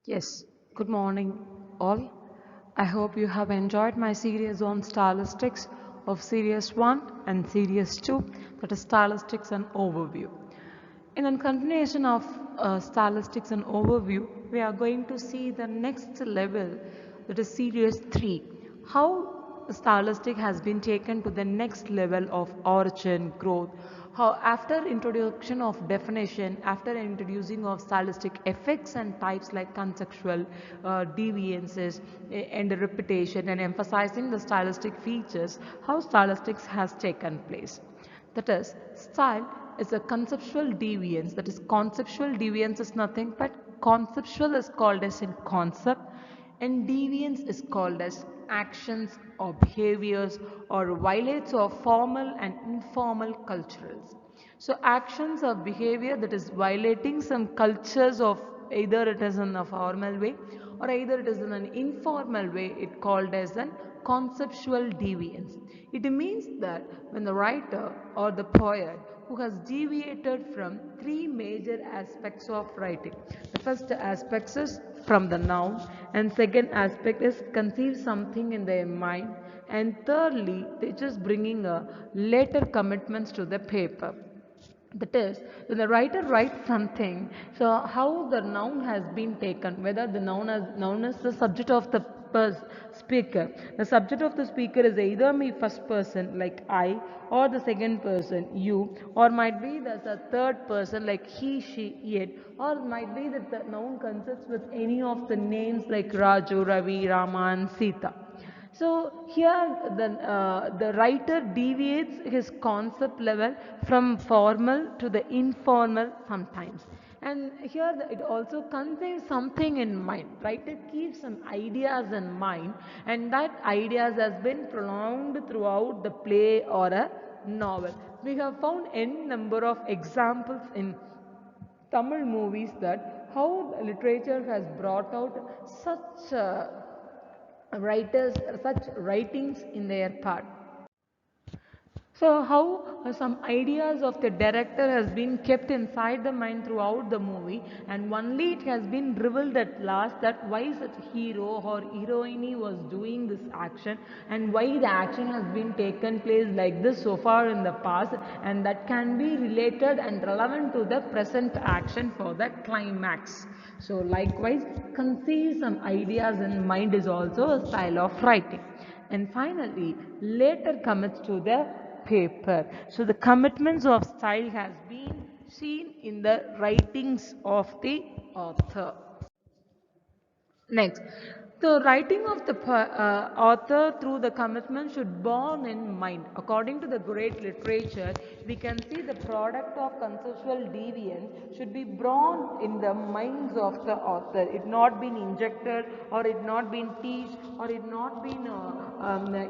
Yes, good morning, all. I hope you have enjoyed my series on stylistics of Series 1 and Series 2, that is Stylistics and Overview. In a continuation of stylistics and overview, we are going to see the next level, that is Series 3, how the stylistic has been taken to the next level of origin, growth, how after introduction of definition, after introducing of stylistic effects and types like conceptual deviances and repetition and emphasizing the stylistic features, how stylistics has taken place. That is, style is a conceptual deviance. That is, conceptual deviance is nothing but conceptual is called as in concept, and deviance is called as actions or behaviors or violates of formal and informal culturals. So actions or behavior that is violating some cultures of either it is in a formal way or either it is in an informal way, it called as an conceptual deviance. It means that when the writer or the poet who has deviated from three major aspects of writing. The first aspect is from the noun, and second aspect is conceive something in their mind, and thirdly they just bringing a later commitments to the paper. That is, when the writer writes something, so how the noun has been taken, whether the noun is the subject of the speaker. The subject of the speaker is either me first person like I, or the second person you, or might be there's a third person like he, she, it, or might be that the noun consists with any of the names like Raju, Ravi, Rama, and Sita. So here the writer deviates his concept level from formal to the informal sometimes. And here it also contains something in mind. Writer keeps some ideas in mind, and that ideas has been prolonged throughout the play or a novel. We have found n number of examples in Tamil movies that how literature has brought out such writers, such writings in their part. So how some ideas of the director has been kept inside the mind throughout the movie, and only it has been revealed at last that why such hero or heroine was doing this action and why the action has been taken place like this so far in the past, and that can be related and relevant to the present action for the climax. So likewise, conceive some ideas in mind is also a style of writing. And finally, later commits to the paper. So the commitments of style has been seen in the writings of the author. Next, the writing of the author through the commitment should born in mind. According to the great literature, we can see the product of conceptual deviance should be born in the minds of the author. It not been injected or it not been taught or it not been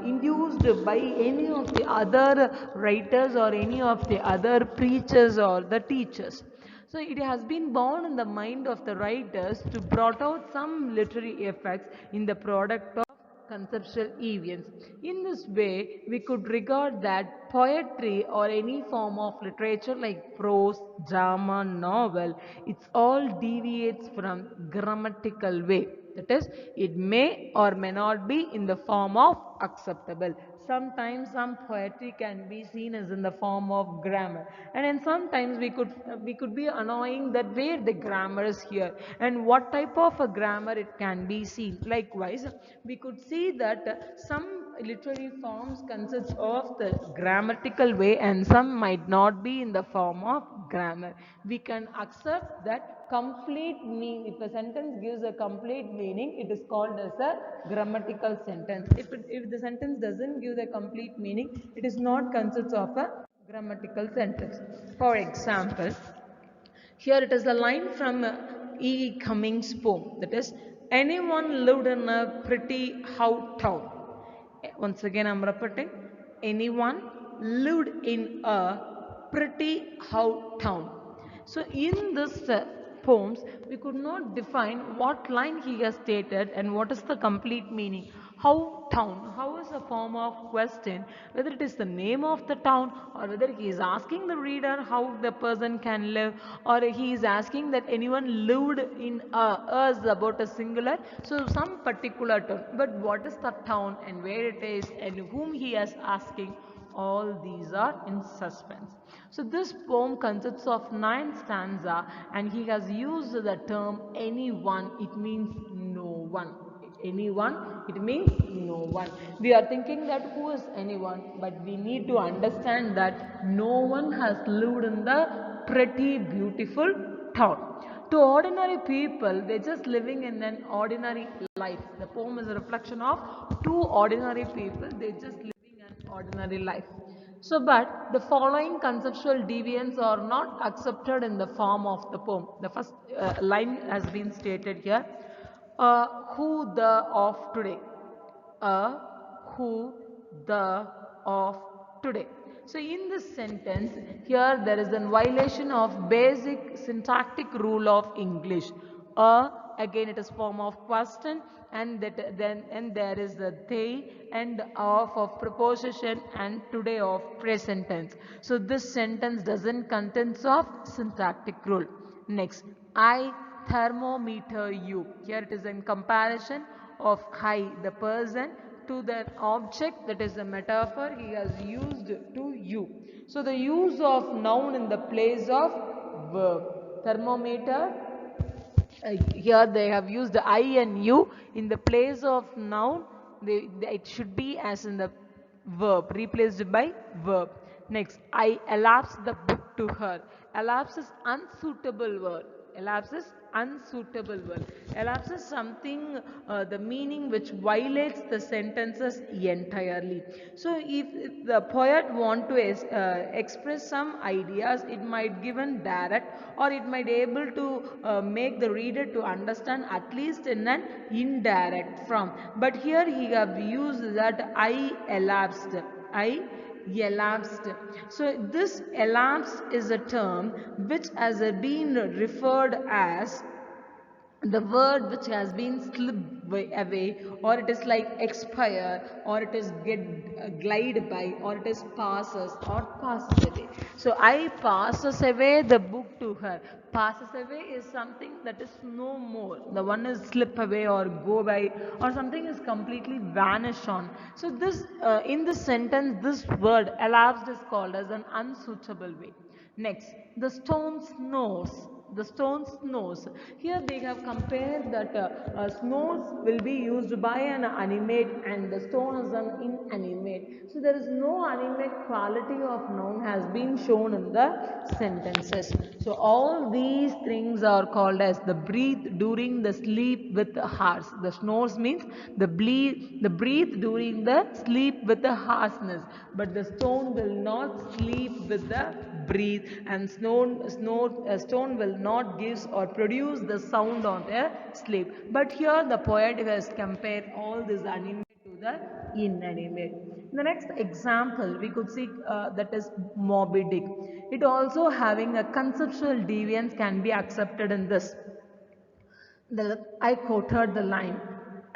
induced by any of the other writers or any of the other preachers or the teachers. So it has been born in the mind of the writers to brought out some literary effects in the product of conceptual events. In this way, we could regard that poetry or any form of literature like prose, drama, novel, it's all deviates from grammatical way. That is, it may or may not be in the form of acceptable. Sometimes some poetry can be seen as in the form of grammar, and then sometimes we could be annoying that where the grammar is here and what type of a grammar it can be seen. Likewise, we could see that some literary forms consist of the grammatical way and some might not be in the form of grammar. We can accept that complete meaning. If a sentence gives a complete meaning, it is called as a grammatical sentence. If the sentence doesn't give the complete meaning, it is not consists of a grammatical sentence. For example, here it is a line from E. Cummings' poem, that is, anyone lived in a pretty how town. Once again, I'm repeating, anyone lived in a pretty how town. So, in this poems, we could not define what line he has stated and what is the complete meaning. How town? How is a form of question, whether it is the name of the town or whether he is asking the reader how the person can live, or he is asking that anyone lived in us about a singular, so some particular town. But what is the town and where it is and whom he is asking? All these are in suspense. So this poem consists of 9 stanza and he has used the term anyone. It means no one. Anyone, it means no one. We are thinking that who is anyone, but we need to understand that no one has lived in the pretty beautiful town. To ordinary people, they're just living in an ordinary life. The poem is a reflection of two ordinary people. They're just living an ordinary life. So, but the following conceptual deviants are not accepted in the form of the poem. The first line has been stated here. Who the of today? Who the of today? So in this sentence, here there is a violation of basic syntactic rule of English. Again it is form of question, and that then and there is a they and of preposition and today of present tense. So this sentence doesn't contains of syntactic rule. Next, I thermometer you. Here it is in comparison of I, the person, to the object, that is a metaphor he has used to you. So the use of noun in the place of verb. Thermometer, here they have used I and you in the place of noun. It should be as in the verb, replaced by verb. Next, I elapsed the book to her. Elapse is unsuitable word. Elapse is unsuitable word. Elapse is something, the meaning which violates the sentences entirely. So if the poet want to express some ideas, it might given direct, or it might able to make the reader to understand at least in an indirect form. But here he have used that I elapsed. I elapsed. So this elapsed is a term which has been referred as the word which has been slipped away, or it is like expire, or it is get glide by, or it is passes or passes away. So I passes away the book to her. Passes away is something that is no more. The one is slip away or go by, or something is completely vanish on. So this in this sentence, this word elapsed is called as an unsuitable way. Next, the stone snows. The stone snows. Here they have compared that snows will be used by an animate and the stone is an inanimate. So there is no animate quality of noun has been shown in the sentences. So all these things are called as the breathe during the sleep with the hearts. The snores means the breathe during the sleep with the harshness, but the stone will not sleep with the breathe, and stone will not give or produce the sound on their sleep. But here the poet has compared all this animate to the inanimate. The next example we could see, that is Moby Dick. It also having a conceptual deviance can be accepted in this. I quoted the line,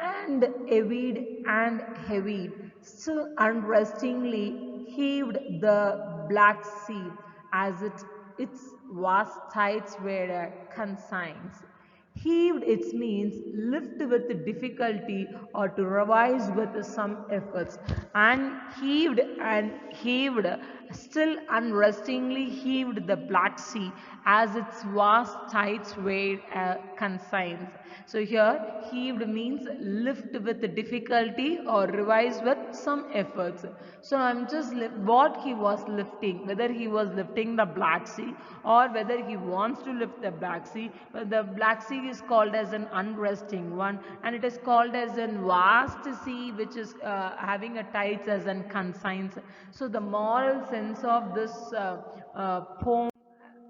and avid and heavy, still unrestingly heaved the black sea as its vast tides were consigns. Heaved it means lift with difficulty or to revise with some efforts. And heaved, still unrestingly heaved the Black Sea as its vast tides were consigns. So here heaved means lift with difficulty or revise with some efforts. So I'm just what he was lifting, whether he was lifting the Black Sea or whether he wants to lift the Black Sea. The Black Sea is called as an unresting one, and it is called as a vast sea which is having a tides as an consigns. So the moral sense of this poem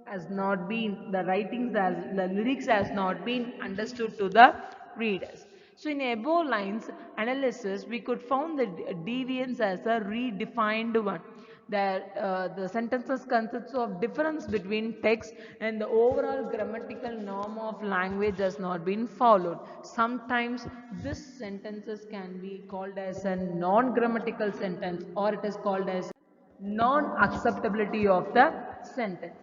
has not been, the writings as the lyrics has not been understood to the readers. So in above lines analysis we could found the deviance as a redefined one. The sentences consists of difference between text and the overall grammatical norm of language has not been followed. Sometimes this sentences can be called as a non-grammatical sentence, or it is called as non-acceptability of the sentence.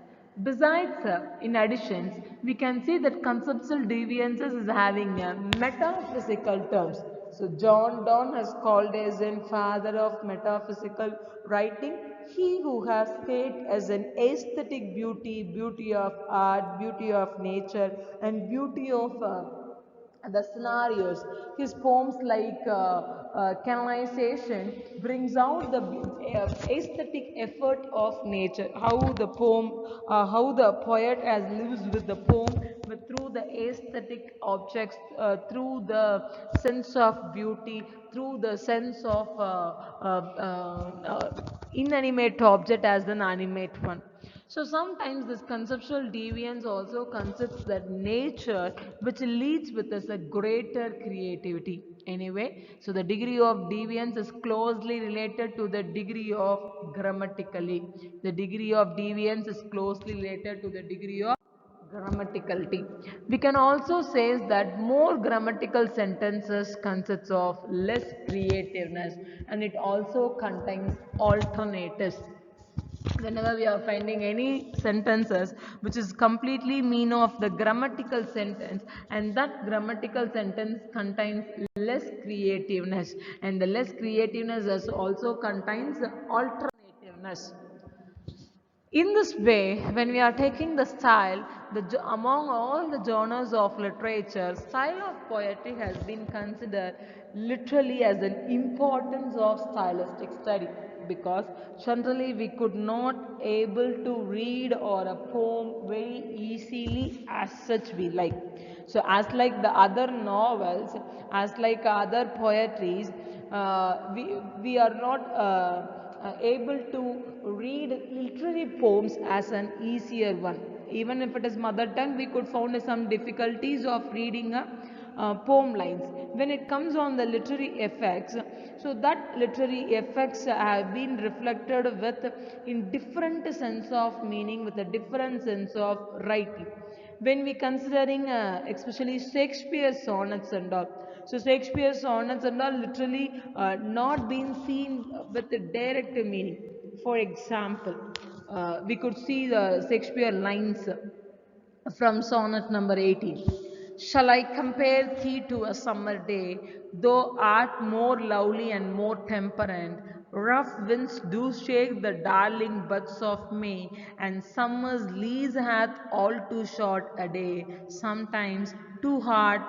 Besides, in addition, we can see that conceptual deviances is having metaphysical terms. So John Donne has called as a father of metaphysical writing, he who has stated as an aesthetic beauty, beauty of art, beauty of nature, and beauty of the scenarios. His poems like Canalization brings out the aesthetic effort of nature, how the poet has lives with the poem, but through the aesthetic objects, through the sense of beauty, through the sense of inanimate object as an animate one. So sometimes this conceptual deviance also consists that nature which leads with us a greater creativity. Anyway, so the degree of deviance is closely related to the degree of grammatically. The degree of deviance is closely related to the degree of grammaticality. We can also say that more grammatical sentences consists of less creativeness, and it also contains alternatives. Whenever we are finding any sentences which is completely mean of the grammatical sentence, and that grammatical sentence contains less creativeness, and the less creativeness also contains alternativeness. In this way, when we are taking the style, among all the genres of literature, style of poetry has been considered literally as an importance of stylistic study, because generally we could not able to read or a poem very easily as such we like. So as like the other novels, as like other poetries, we are not able to read literary poems as an easier one. Even if it is mother tongue, we could find some difficulties of reading a poem lines. When it comes on the literary effects, so that literary effects have been reflected with in different sense of meaning, with a different sense of writing. When we considering especially Shakespeare's sonnets and all, so Shakespeare's sonnets and all literally not being seen with a direct meaning. For example, we could see the Shakespeare lines from sonnet number 18. Shall I compare thee to a summer day, thou art more lovely and more temperate? Rough winds do shake the darling buds of May, and summer's lease hath all too short a day. Sometimes too hard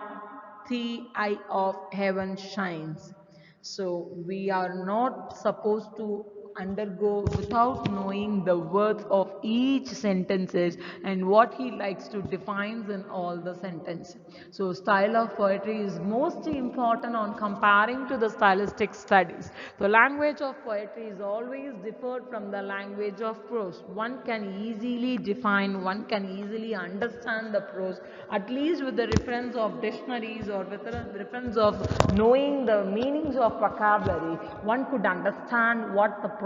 the eye of heaven shines. So we are not supposed to undergo without knowing the words of each sentences and what he likes to define in all the sentence. So style of poetry is most important on comparing to the stylistic studies. The language of poetry is always differed from the language of prose. One can easily define, one can easily understand the prose, at least with the reference of dictionaries or with the reference of knowing the meanings of vocabulary, one could understand what the prose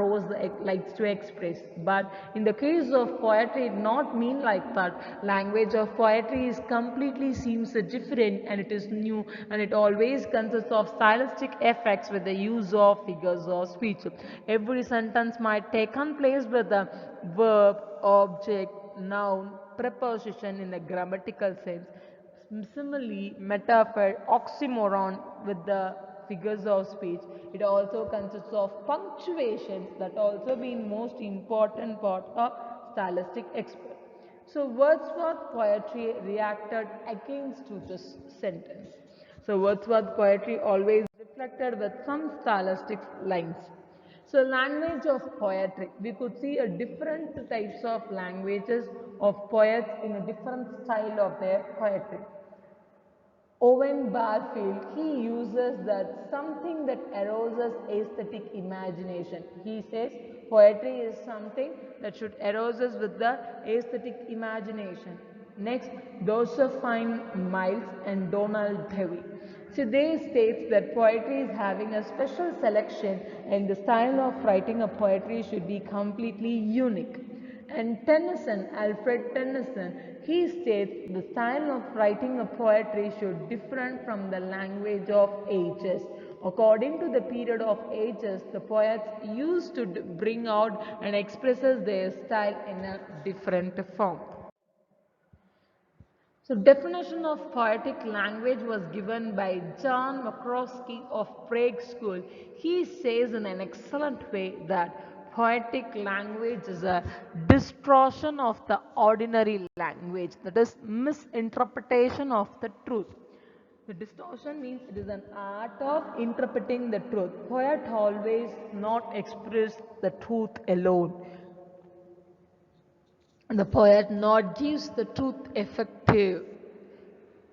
likes to express. But in the case of poetry, it not mean like that. Language of poetry is completely seems different, and it is new, and it always consists of stylistic effects with the use of figures of speech. Every sentence might take place with a verb, object, noun, preposition in a grammatical sense. Similarly, metaphor, oxymoron with the figures of speech. It also consists of punctuations that also been most important part of stylistic expert. So Wordsworth poetry reacted against to this sentence. So Wordsworth poetry always reflected with some stylistic lines. So language of poetry, we could see a different types of languages of poets in a different style of their poetry. Owen Barfield, he uses that something that arouses aesthetic imagination. He says poetry is something that should arouses with the aesthetic imagination. Next, Josephine Miles and Donald Dewey. So they states that poetry is having a special selection and the style of writing a poetry should be completely unique. And Tennyson, Alfred Tennyson, he states the style of writing a poetry should differ from the language of ages. According to the period of ages, the poets used to bring out and expresses their style in a different form. So definition of poetic language was given by John Makrowski of Prague School. He says in an excellent way that poetic language is a distortion of the ordinary language, that is misinterpretation of the truth. The distortion means it is an art of interpreting the truth. Poet always not express the truth alone. The poet not gives the truth effective.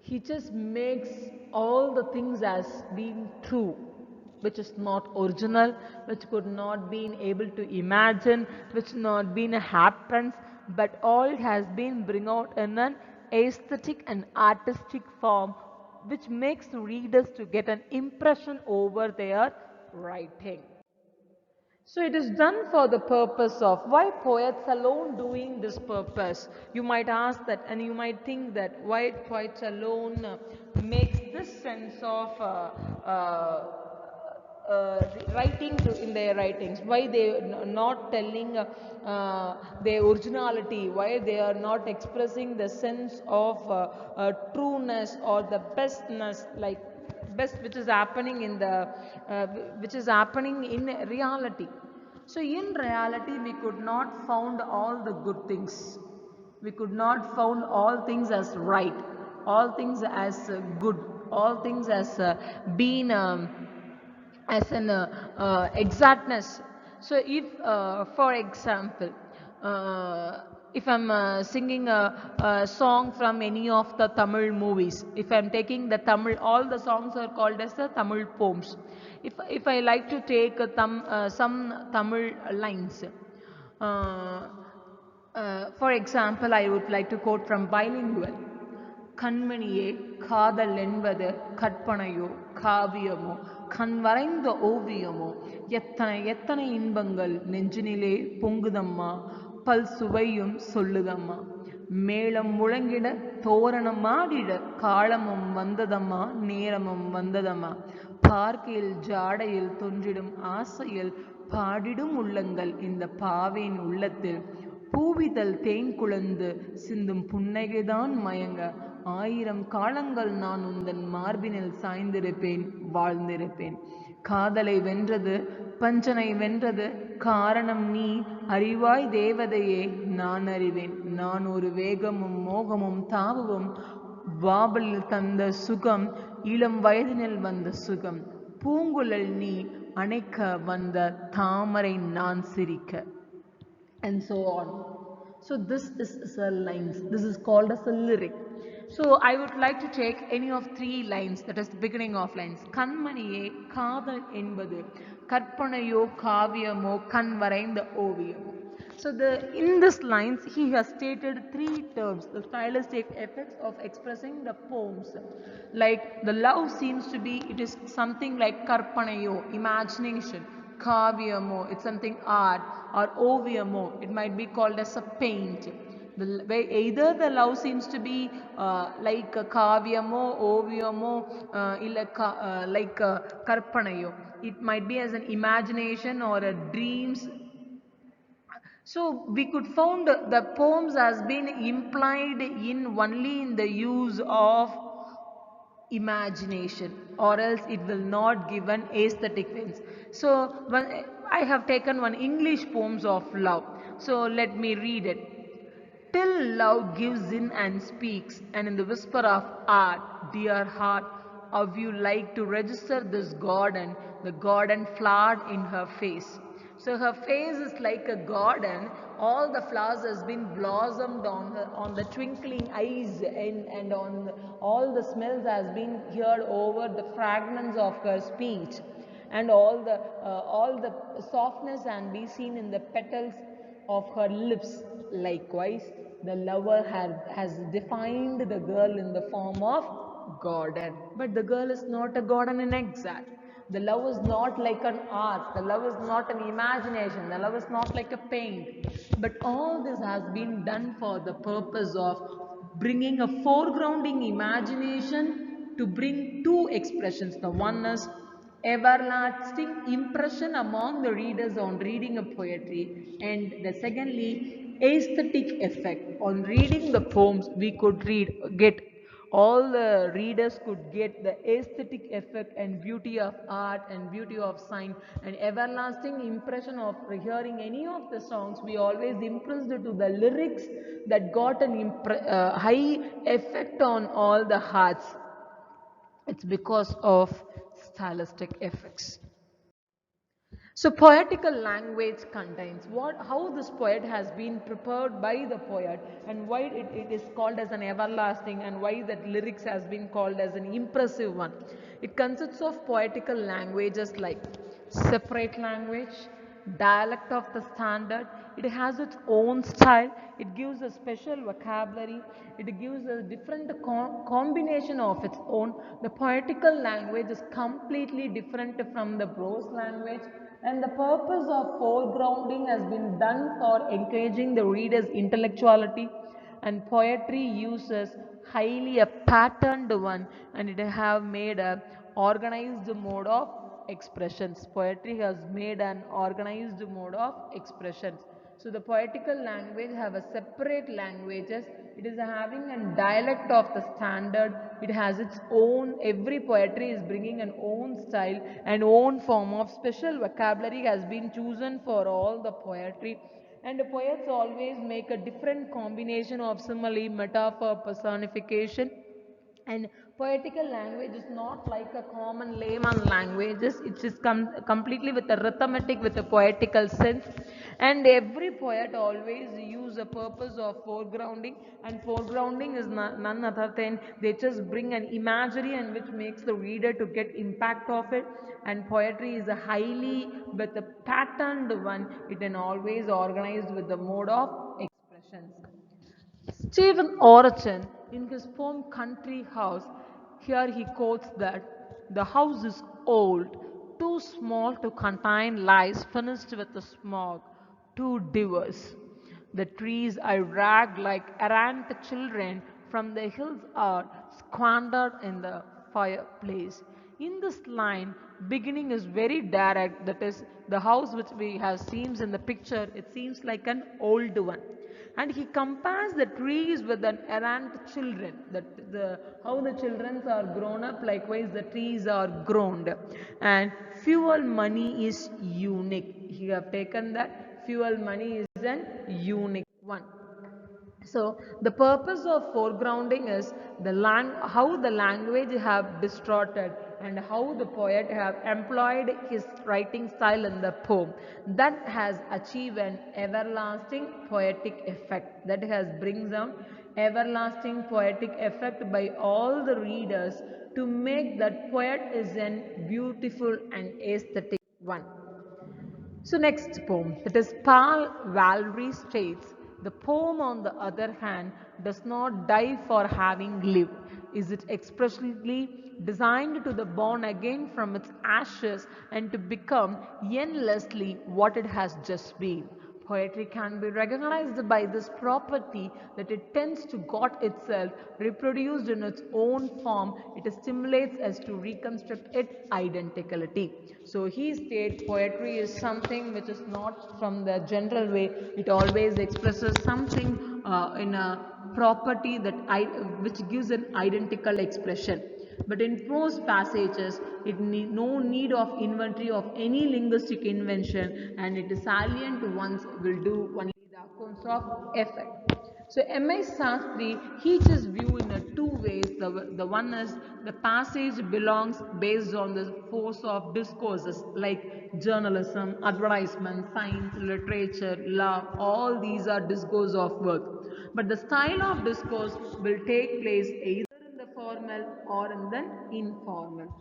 He just makes all the things as being true, which is not original, which could not be able to imagine, which not been happens, but all has been bring out in an aesthetic and artistic form, which makes readers to get an impression over their writing. So it is done for the purpose of why poets alone doing this purpose. You might ask that and you might think that why poets alone makes this sense of writing in their writings, why they not telling their originality, why they are not expressing the sense of trueness or the bestness, like best which is happening in the which is happening in reality. So in reality we could not found all the good things, we could not found all things as right, all things as good, all things as being as an exactness. So if for example if I'm singing a song from any of the Tamil movies, if I'm taking the Tamil, all the songs are called as the Tamil poems. If I like to take some Tamil lines, for example, I would like to quote from bilingual. கண்மணியே காதல் என்பது கற்பனையோ காவியமோ கண் வரைந்த ஓவியமோ எத்தனை எத்தனை இன்பங்கள் நெஞ்சினிலே பொங்குதம்மா பல் சுவையும் சொல்லுதம்மா மேளம் முழங்கிட தோரணம் ஆடிட காலமும் வந்ததம்மா நேரமும் வந்ததம்மா பார்க்கையில் ஜாடையில் தோன்றிடும் ஆசையில் பாடிடும் உள்ளங்கள் இந்த பாவேன் உள்ளத்தில் பூவிதழ் தேன் குழந்து சிந்தும் புன்னகைதான் மயங்க ஆயிரம் காலங்கள் நான் உந்தன் மார்பினில் சாய்ந்திருப்பேன் வாழ்ந்திருப்பேன் காதலை வென்றது பஞ்சனை வென்றது காரணம் நீ அறிவாய் தேவதையே நான் அறிவேன் நான் ஒரு வேகமும் மோகமும் தாபமும் வாபலில் தந்த சுகம் இளம் வயதினில் வந்த சுகம் பூங்குழல் நீ அணைக்க வந்த தாமரை நான் சிரிக்க, and so on. So this is a lines. This is called as a lyric. So I would like to take any of three lines, that is the beginning of lines. Kanmaniye காதல் என்பது கற்பனையோ காவியமோ கண் வரைந்த ஓவியமோ. So in this lines he has stated three terms, the stylistic effects of expressing the poems. Like the love seems to be, it is something like karpanayo, imagination. Kavyamo, it's something art, or ovyamo, it might be called as a paint. Either the love seems to be like kavyamo, ovyamo, like karpanayo. It might be as an imagination or a dreams. So we could found the poems has been implied in only in the use of imagination, or else it will not give an aesthetic sense. So I have taken one English poems of love, so let me read it. Till love gives in and speaks, and in the whisper of art, dear heart, how you like to register this garden, the garden flowered in her face. So her face is like a garden, all the flowers has been blossomed on her, on the twinkling eyes, and on all the smells has been heard over the fragrance of her speech, and all the softness can be seen in the petals of her lips. Likewise, the lover has defined the girl in the form of garden. But the girl is not a garden in exact. The love is not like an art. The love is not an imagination. The love is not like a paint. But all this has been done for the purpose of bringing a foregrounding imagination to bring two expressions. The one is everlasting impression among the readers on reading a poetry, and the secondly aesthetic effect on reading the poems. We could get all the readers could get the aesthetic effect and beauty of art and beauty of sign and everlasting impression of hearing any of the songs. We always impressed to the lyrics that got an high effect on all the hearts. It's because of stylistic effects. So poetical language contains how this poet has been prepared by the poet, and why it is called as an everlasting, and why that lyrics has been called as an impressive one. It consists of poetical languages like separate language, dialect of the standard. It has its own style. It gives a special vocabulary. It gives a different combination of its own. The poetical language is completely different from the prose language, and the purpose of foregrounding has been done for encouraging the reader's intellectuality. And poetry uses highly a patterned one, and it have made a organized mode of expressions. Poetry has made an organized mode of expressions. So the poetical language have a separate languages. It is having a dialect of the standard. It has its own. Every poetry is bringing an own style and own form of special vocabulary has been chosen for all the poetry. And the poets always make a different combination of simile, metaphor, personification. And poetical language is not like a common layman languages. It is completely with a rhythmic, with a poetical sense. And every poet always use a purpose of foregrounding, and foregrounding is none other than they just bring an imagery and which makes the reader to get impact of it. And poetry is a highly with a patterned one. It is always organized with the mode of expressions. Stephen Orachin, in his poem Country House, here he quotes that the house is old, too small to contain lies finished with the smog, too diverse. The trees I ragged like errant children from the hills are squandered in the fireplace. In this line, beginning is very direct, that is, the house which we have seen in the picture, it seems like an old one. And he compares the trees with an errant children, that how the children are grown up, likewise the trees are grown. And fuel money is unique. He have taken that fuel money is an unique one. So the purpose of foregrounding is how the language have distorted and how the poet have employed his writing style in the poem, that has achieved an everlasting poetic effect, that has brings down everlasting poetic effect by all the readers to make that poet is an beautiful and aesthetic one. So next poem, that is Paul Valery states, the poem on the other hand does not die for having lived. Is it expressly designed to the born again from its ashes and to become endlessly what it has just been? Poetry can be recognized by this property that it tends to God itself, reproduced in its own form. It stimulates us to reconstruct its identicality. So he states poetry is something which is not from the general way. It always expresses something in a property which gives an identical expression. But in prose passages, it no need of inventory of any linguistic invention, and it is salient ones will do only the accounts of effect. So M.I. Sastry, he just view in a two ways. The one is the passage belongs based on the force of discourses like journalism, advertisement, science, literature, law. All these are discourse of work. But the style of discourse will take place either in the formal or in the informal.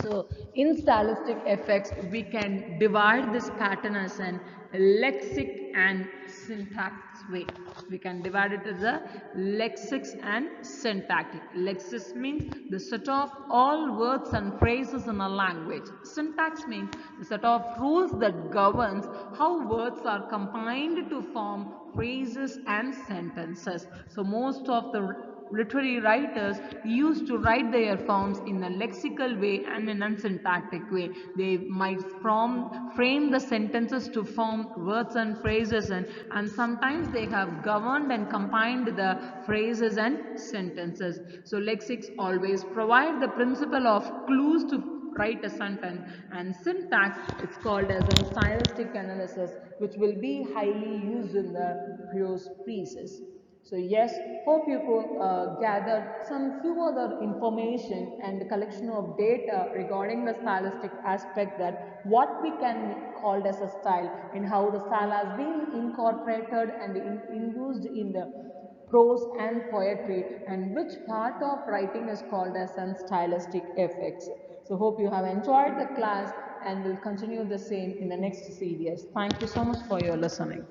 So in stylistic effects, we can divide this pattern as an lexic and syntax way. We can divide it as a lexics and syntactic. Lexics means the set of all words and phrases in a language. Syntax means the set of rules that governs how words are combined to form phrases and sentences. So most of the literary writers used to write their forms in a lexical way and in a syntactic way. They might frame the sentences to form words and phrases, and sometimes they have governed and combined the phrases and sentences. So lexics always provide the principle of clues to write a sentence, and syntax it's called as a stylistic analysis, which will be highly used in the prose pieces. So yes, hope you could gather some few other information and collection of data regarding the stylistic aspect, that what we can call as a style and how the style has been incorporated and used in the prose and poetry, and which part of writing is called as an stylistic effects. So hope you have enjoyed the class and will continue the same in the next series. Thank you so much for your listening.